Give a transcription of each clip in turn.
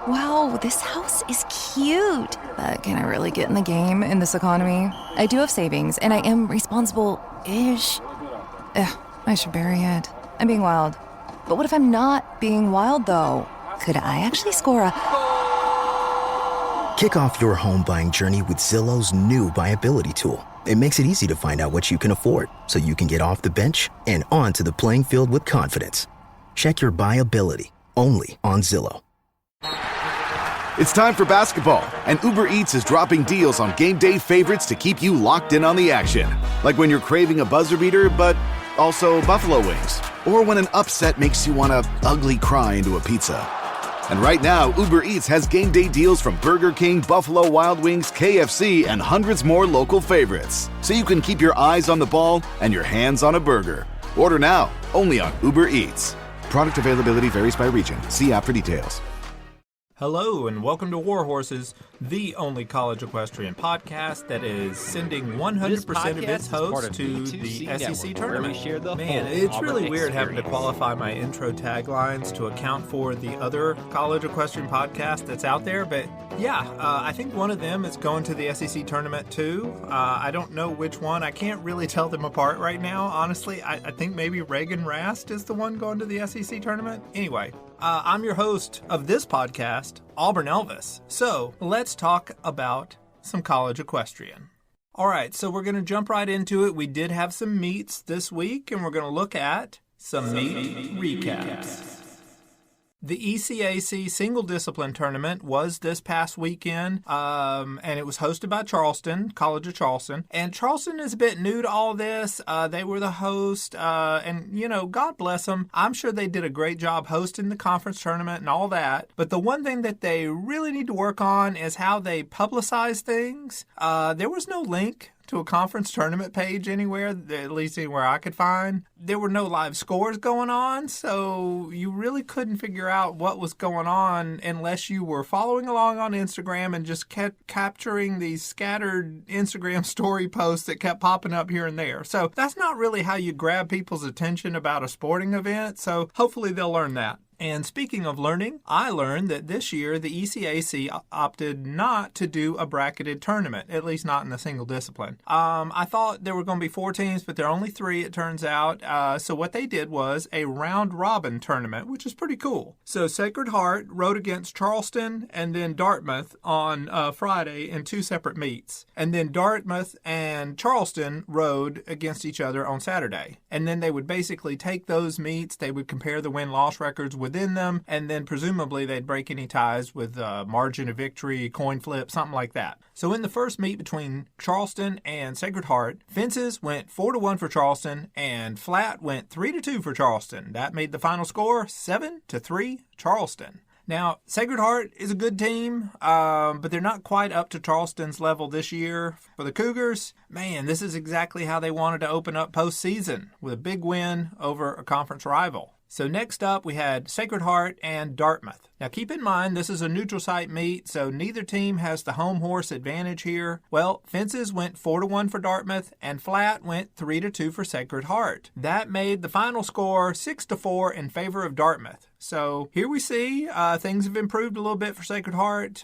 Wow, this house is cute. But can I really get in the game in this economy? I do have savings, and I am responsible-ish. Ugh, I should bury it. I'm being wild. But what if I'm not being wild, though? Could I actually score a... Kick off your home buying journey with Zillow's new BuyAbility tool. It makes it easy to find out what you can afford, so you can get off the bench and onto the playing field with confidence. Check your BuyAbility, only on Zillow. It's time for basketball, and Uber Eats is dropping deals on game day favorites to keep you locked in on the action. Like when you're craving a buzzer beater, but also buffalo wings. Or when an upset makes you want to ugly cry into a pizza. And right now, Uber Eats has game day deals from Burger King, Buffalo Wild Wings, KFC, and hundreds more local favorites. So you can keep your eyes on the ball and your hands on a burger. Order now, only on Uber Eats. Product availability varies by region. See app for details. Hello and welcome to War Horses, the only college equestrian podcast that is sending 100% of its hosts to the SEC tournament. Man, it's really weird having to qualify my intro taglines to account for the other college equestrian podcast that's out there, but yeah, I think one of them is going to the SEC tournament too. I don't know which one. I can't really tell them apart right now, honestly. I think maybe Reagan Rast is the one going to the SEC tournament. Anyway, I'm your host of this podcast, Auburn Elvis. So let's talk about some college equestrian. All right, so we're going to jump right into it. We did have some meets this week, and we're going to look at some meet recaps. The ECAC Single Discipline Tournament was this past weekend, and it was hosted by Charleston, College of Charleston. And Charleston is a bit new to all this. They were the host, and, you know, God bless them. I'm sure they did a great job hosting the conference tournament and all that. But the one thing that they really need to work on is how they publicize things. There was no link to a conference tournament page anywhere, at least anywhere I could find. There were no live scores going on, so you really couldn't figure out what was going on unless you were following along on Instagram and just kept capturing these scattered Instagram story posts that kept popping up here and there. So that's not really how you grab people's attention about a sporting event, so hopefully they'll learn that. And speaking of learning, I learned that this year the ECAC opted not to do a bracketed tournament, at least not in the single discipline. I thought there were going to be 4 teams, but there are only 3, it turns out. So what they did was a round-robin tournament, which is pretty cool. So Sacred Heart rode against Charleston and then Dartmouth on Friday in 2 separate meets. And then Dartmouth and Charleston rode against each other on Saturday. And then they would basically take those meets, they would compare the win-loss records within them, and then presumably they'd break any ties with margin of victory, coin flip, something like that. So in the first meet between Charleston and Sacred Heart, fences went 4-1 for Charleston, and flat went 3-2 for Charleston. That made the final score 7-3 Charleston. Now, Sacred Heart is a good team, but they're not quite up to Charleston's level this year. For the Cougars, man, this is exactly how they wanted to open up postseason, with a big win over a conference rival. So next up, we had Sacred Heart and Dartmouth. Now keep in mind, this is a neutral site meet, so neither team has the home horse advantage here. Well, fences went 4-1 for Dartmouth, and flat went 3-2 for Sacred Heart. That made the final score 6-4 in favor of Dartmouth. So here we see things have improved a little bit for Sacred Heart.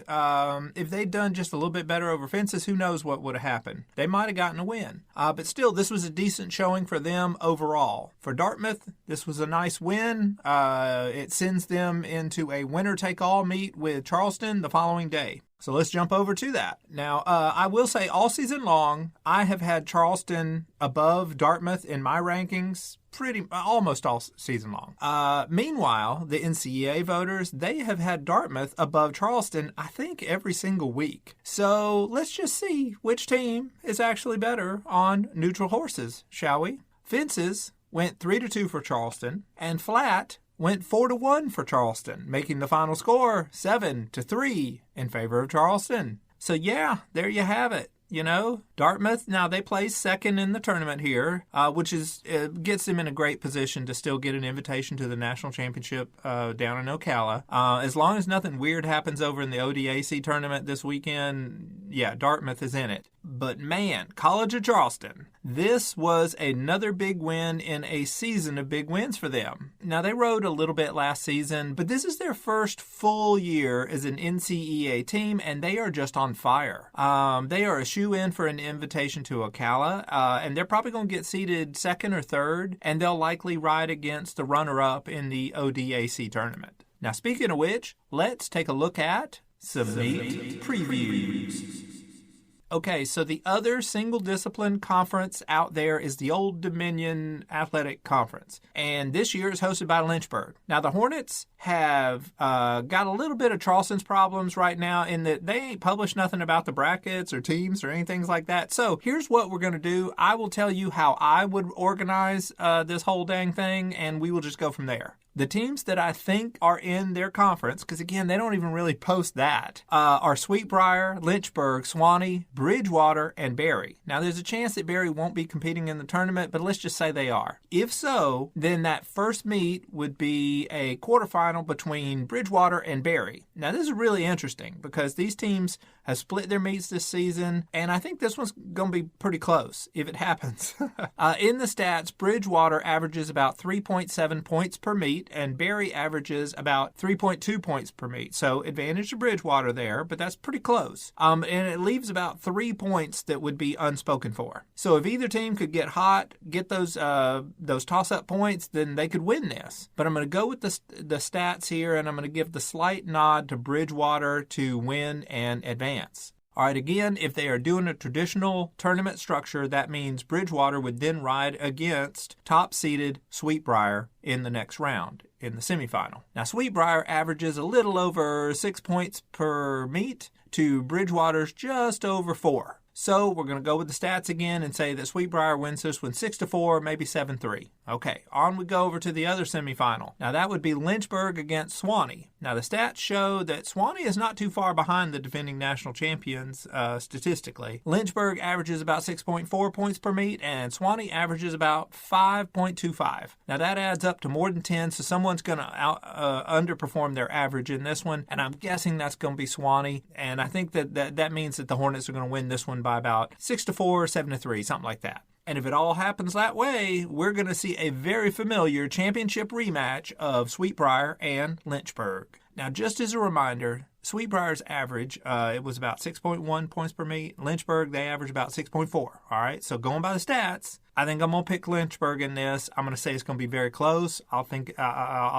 If they'd done just a little bit better over fences, who knows what would have happened. They might have gotten a win. But still, this was a decent showing for them overall. For Dartmouth, this was a nice win. It sends them into a winner-take-all meet with Charleston the following day. So let's jump over to that. Now, I will say all season long, I have had Charleston above Dartmouth in my rankings almost all season long. Meanwhile, the NCEA voters, they have had Dartmouth above Charleston, I think, every single week. So let's just see which team is actually better on neutral horses, shall we? Fences went 3-2 for Charleston, and flat went 4-1 for Charleston, making the final score 7-3 in favor of Charleston. So yeah, there you have it. You know, Dartmouth, now they place second in the tournament here, which gets them in a great position to still get an invitation to the national championship down in Ocala. As long as nothing weird happens over in the ODAC tournament this weekend, yeah, Dartmouth is in it. But man, College of Charleston, This was another big win in a season of big wins for them. Now, they rode a little bit last season, but this is their first full year as an NCEA team, and they are just on fire. They are a shoe-in for an invitation to Ocala, and they're probably going to get seeded second or third, and they'll likely ride against the runner-up in the ODAC tournament. Now, speaking of which, let's take a look at some meet previews. Okay, so the other single-discipline conference out there is the Old Dominion Athletic Conference, and this year is hosted by Lynchburg. Now, the Hornets have got a little bit of Charleston's problems right now in that they ain't published nothing about the brackets or teams or anything like that. So here's what we're going to do. I will tell you how I would organize this whole dang thing, and we will just go from there. The teams that I think are in their conference, because again, they don't even really post that, are Sweetbriar, Lynchburg, Suwannee, Bridgewater, and Berry. Now, there's a chance that Berry won't be competing in the tournament, but let's just say they are. If so, then that first meet would be a quarterfinal between Bridgewater and Berry. Now, this is really interesting because these teams have split their meets this season, and I think this one's going to be pretty close if it happens. In the stats, Bridgewater averages about 3.7 points per meet, and Berry averages about 3.2 points per meet. So advantage to Bridgewater there, but that's pretty close. And it leaves about 3 points that would be unspoken for. So if either team could get hot, get those toss-up points, then they could win this. But I'm going to go with the stats here, and I'm going to give the slight nod to Bridgewater to win and advance. All right, again, if they are doing a traditional tournament structure, that means Bridgewater would then ride against top-seeded Sweetbriar in the next round, in the semifinal. Now, Sweetbriar averages a little over 6 points per meet to Bridgewater's just over 4. So we're going to go with the stats again and say that Sweetbriar wins this one 6-4, maybe 7-3. Okay, on we go over to the other semifinal. Now that would be Lynchburg against Suwannee. Now the stats show that Suwannee is not too far behind the defending national champions statistically. Lynchburg averages about 6.4 points per meet and Suwannee averages about 5.25. Now that adds up to more than 10, so someone's going to underperform their average in this one, and I'm guessing that's going to be Suwannee, and I think that means that the Hornets are going to win this one by about 6-4, 7-3, something like that. And if it all happens that way, we're going to see a very familiar championship rematch of Sweetbriar and Lynchburg. Now, just as a reminder, Sweetbriar's average, it was about 6.1 points per meet. Lynchburg, they average about 6.4. All right, so going by the stats, I think I'm going to pick Lynchburg in this. I'm going to say it's going to be very close. I'll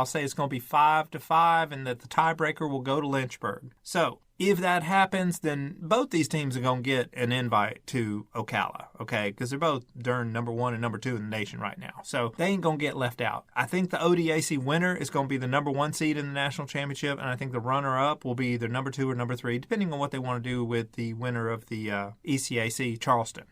say it's going to be 5-5 and that the tiebreaker will go to Lynchburg. So if that happens, then both these teams are going to get an invite to Ocala, okay? Because they're both darn number 1 and number 2 in the nation right now. So they ain't going to get left out. I think the ODAC winner is going to be the number 1 seed in the national championship, and I think the runner-up will be either number 2 or number 3, depending on what they want to do with the winner of the ECAC Charleston.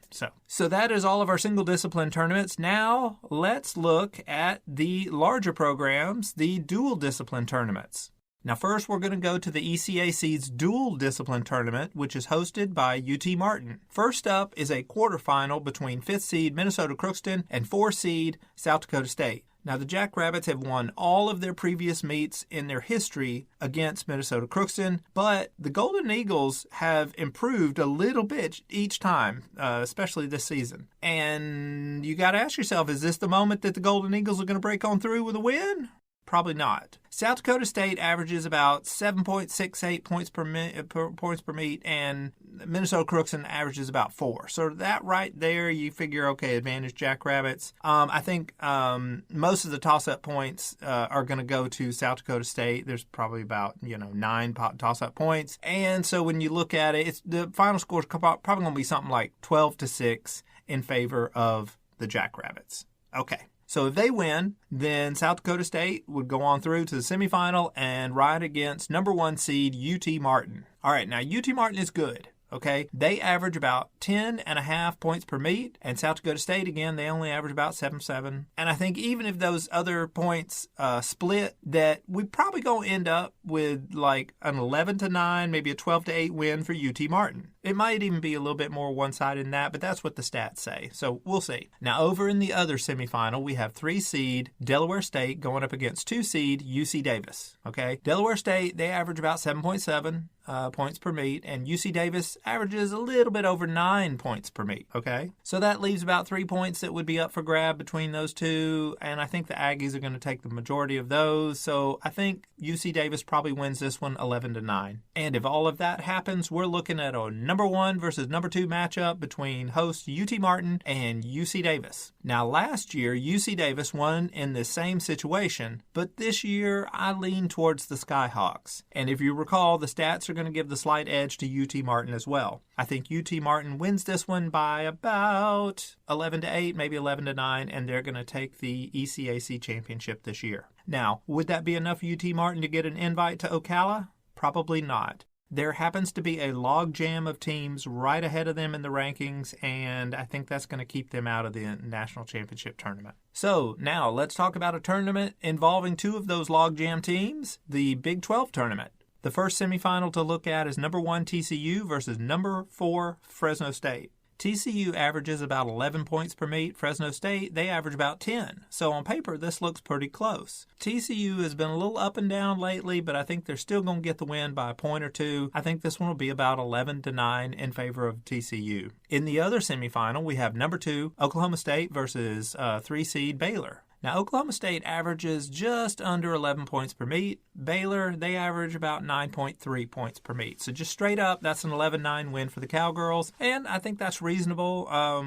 So that is all of our single discipline tournaments. Now let's look at the larger programs, the dual discipline tournaments. Now, first, we're going to go to the ECAC's Dual Discipline Tournament, which is hosted by UT Martin. First up is a quarterfinal between 5th seed Minnesota Crookston and 4th seed South Dakota State. Now, the Jackrabbits have won all of their previous meets in their history against Minnesota Crookston, but the Golden Eagles have improved a little bit each time, especially this season. And you got to ask yourself, is this the moment that the Golden Eagles are going to break on through with a win? Probably not. South Dakota State averages about 7.68 points per meet, and Minnesota Crookston averages about 4. So that right there, you figure, okay, advantage Jackrabbits. I think most of the toss-up points are going to go to South Dakota State. There's probably about 9 toss-up points, and so when you look at it, the final score is probably going to be something like 12-6 in favor of the Jackrabbits. Okay. So if they win, then South Dakota State would go on through to the semifinal and ride against number 1 seed UT Martin. All right, now UT Martin is good, okay? They average about 10.5 points per meet, and South Dakota State, again, they only average about 7.7. And I think even if those other points split, that we probably going to end up with like an 11-9, maybe a 12-8 win for UT Martin. It might even be a little bit more one-sided than that, but that's what the stats say. So we'll see. Now, over in the other semifinal, we have 3 seed Delaware State going up against 2 seed UC Davis. Okay, Delaware State, they average about 7.7 points per meet, and UC Davis averages a little bit over 9 points per meet. Okay, so that leaves about 3 points that would be up for grab between those two, and I think the Aggies are going to take the majority of those. So I think UC Davis probably wins this one 11-9. And if all of that happens, we're looking at a number 1 versus number 2 matchup between host UT Martin and UC Davis. Now, last year, UC Davis won in the same situation, but this year I lean towards the Skyhawks. And if you recall, the stats are going to give the slight edge to UT Martin as well. I think UT Martin wins this one by about 11-8, maybe 11-9, and they're going to take the ECAC championship this year. Now, would that be enough for UT Martin to get an invite to Ocala? Probably not. There happens to be a log jam of teams right ahead of them in the rankings, and I think that's going to keep them out of the national championship tournament. So now let's talk about a tournament involving 2 of those log jam teams, the Big 12 tournament. The first semifinal to look at is number 1 TCU versus number 4 Fresno State. TCU averages about 11 points per meet. Fresno State, they average about 10. So on paper, this looks pretty close. TCU has been a little up and down lately, but I think they're still going to get the win by a point or 2. I think this one will be about 11-9 in favor of TCU. In the other semifinal, we have number 2 Oklahoma State versus 3 seed Baylor. Now, Oklahoma State averages just under 11 points per meet. Baylor, they average about 9.3 points per meet. So just straight up, that's an 11-9 win for the Cowgirls. And I think that's reasonable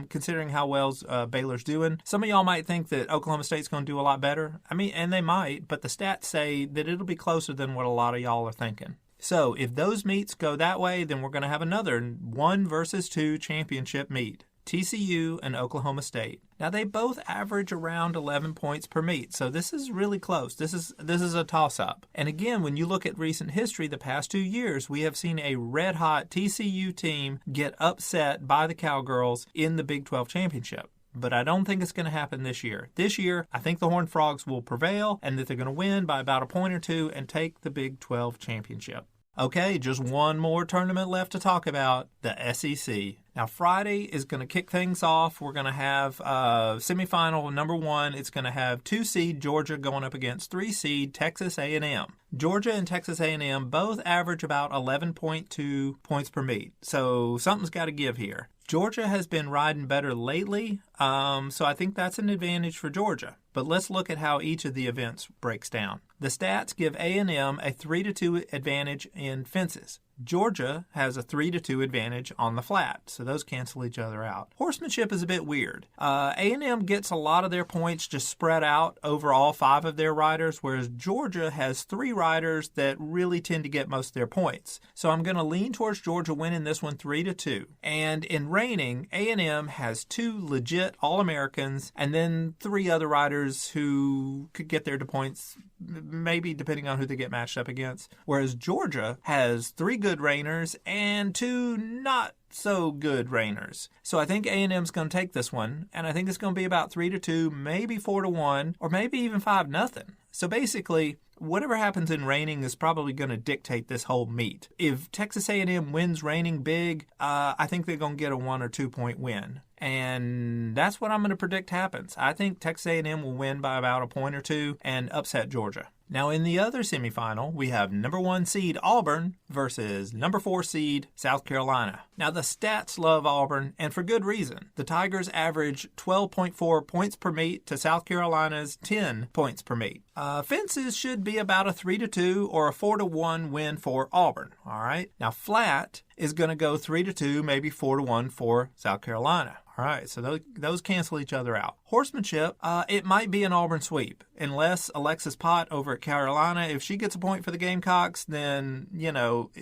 considering how well Baylor's doing. Some of y'all might think that Oklahoma State's going to do a lot better. I mean, and they might, but the stats say that it'll be closer than what a lot of y'all are thinking. So if those meets go that way, then we're going to have another 1 versus 2 championship meet. TCU and Oklahoma State. Now, they both average around 11 points per meet, so this is really close. This is a toss-up. And again, when you look at recent history, the past 2 years, we have seen a red-hot TCU team get upset by the Cowgirls in the Big 12 championship. But I don't think it's going to happen this year. This year, I think the Horned Frogs will prevail and that they're going to win by about a point or 2 and take the Big 12 championship. Okay, just one more tournament left to talk about, the SEC. Now, Friday is going to kick things off. We're going to have semifinal number 1. It's going to have 2 seed Georgia going up against 3 seed Texas A&M. Georgia and Texas A&M both average about 11.2 points per meet. So something's got to give here. Georgia has been riding better lately, so I think that's an advantage for Georgia. But let's look at how each of the events breaks down. The stats give A&M a 3-2 advantage in fences. Georgia has a 3-2 advantage on the flat, so those cancel each other out. Horsemanship is a bit weird. A&M gets a lot of their points just spread out over all 5 of their riders, whereas Georgia has 3 riders that really tend to get most of their points. So I'm going to lean towards Georgia winning this one 3-2. And in reining, A&M has 2 legit All-Americans and then 3 other riders who could get their points, maybe depending on who they get matched up against. Whereas Georgia has 3 good reigners and 2 not so good reigners. So I think A&M's going to take this one, and I think it's going to be about 3-2, maybe 4-1, or maybe even 5-0. So basically, whatever happens in reining is probably going to dictate this whole meet. If Texas A&M wins reining big, I think they're going to get a 1 or 2 point win. And that's what I'm going to predict happens. I think Texas A&M will win by about a point or 2 and upset Georgia. Now, in the other semifinal, we have number 1 seed Auburn versus number 4 seed South Carolina. Now, the stats love Auburn, and for good reason. The Tigers average 12.4 points per meet to South Carolina's 10 points per meet. Fences should be about a 3-2 or a 4-1 win for Auburn. All right. Now, flat is going to go 3-2, maybe 4-1 for South Carolina. All right, so those cancel each other out. Horsemanship, it might be an Auburn sweep, unless Alexis Pott over at Carolina, if she gets a point for the Gamecocks, then,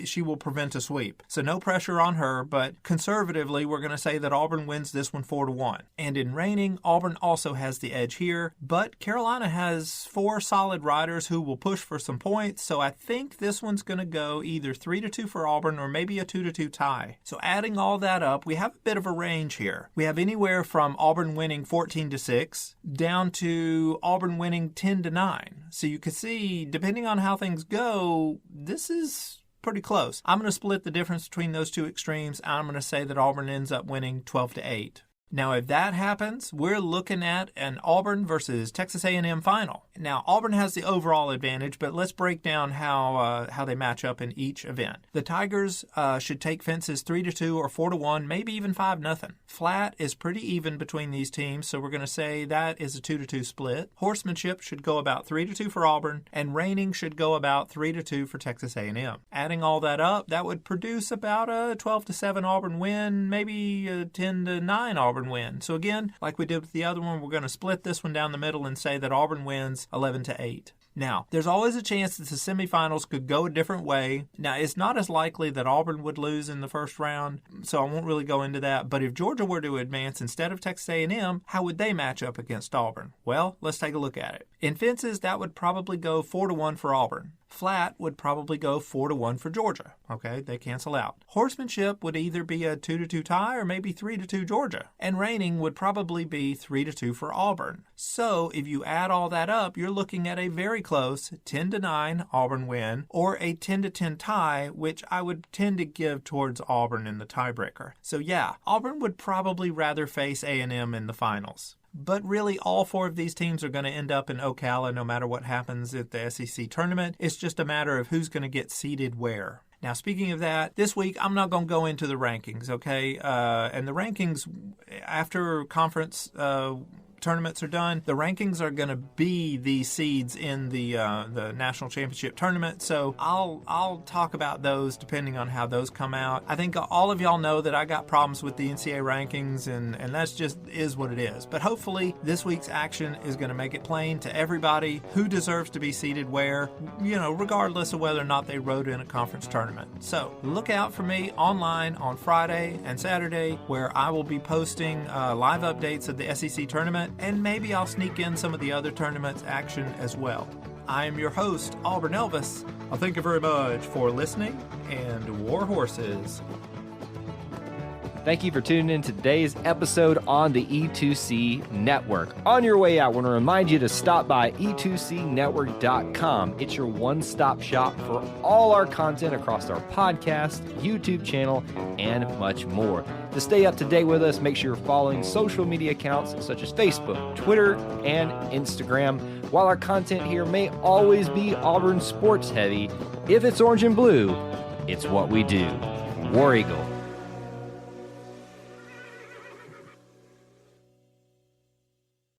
she will prevent a sweep. So no pressure on her, but conservatively, we're going to say that Auburn wins this one 4-1. And in reining, Auburn also has the edge here, but Carolina has 4 solid riders who will push for some points, so I think this one's going to go either 3-2 for Auburn or maybe a 2-2 tie. So adding all that up, we have a bit of a range here. We have anywhere from Auburn winning 14-6 down to Auburn winning 10-9. So you can see, depending on how things go, this is pretty close. I'm going to split the difference between those two extremes. I'm going to say that Auburn ends up winning 12-8. Now, if that happens, we're looking at an Auburn versus Texas A&M final. Now, Auburn has the overall advantage, but let's break down how they match up in each event. The Tigers should take fences 3-2 or 4-1, maybe even 5-0. Flat is pretty even between these teams, so we're going to say that is a 2-2 split. Horsemanship should go about 3-2 for Auburn, and reining should go about 3-2 for Texas A&M. Adding all that up, that would produce about a 12-7 Auburn win, maybe a 10-9 Auburn win. So again, like we did with the other one, we're going to split this one down the middle and say that Auburn wins 11-8. Now, there's always a chance that the semifinals could go a different way. Now, it's not as likely that Auburn would lose in the first round, so I won't really go into that. But if Georgia were to advance instead of Texas A&M, how would they match up against Auburn? Well, let's take a look at it. In fences, that would probably go 4-1 for Auburn. Flat would probably go 4-1 for Georgia. Okay, they cancel out. Horsemanship would either be a 2-2 tie or maybe 3-2 Georgia. And reining would probably be 3-2 for Auburn. So if you add all that up, you're looking at a very close 10-9 Auburn win or a 10-10 tie, which I would tend to give towards Auburn in the tiebreaker. So yeah, Auburn would probably rather face A&M in the finals. But really, all four of these teams are going to end up in Ocala no matter what happens at the SEC tournament. It's just a matter of who's going to get seeded where. Now, speaking of that, this week I'm not going to go into the rankings, okay? And the rankings, after conference tournaments are done, the rankings are going to be the seeds in the national championship tournament. So I'll talk about those depending on how those come out. I think all of y'all know that I got problems with the NCEA rankings, and that's just is what it is. But hopefully this week's action is going to make it plain to everybody who deserves to be seated where, regardless of whether or not they rode in a conference tournament. So look out for me online on Friday and Saturday, where I will be posting live updates of the SEC tournament, and maybe I'll sneak in some of the other tournaments action as well. I am your host, Auburn Elvis. I'll thank you very much for listening, and War Horses. Thank you for tuning in to today's episode on the E2C Network. On your way out, I want to remind you to stop by e2cnetwork.com. It's your one-stop shop for all our content across our podcast, YouTube channel, and much more. To stay up to date with us, make sure you're following social media accounts such as Facebook, Twitter, and Instagram. While our content here may always be Auburn sports heavy, if it's orange and blue, it's what we do. War Eagle.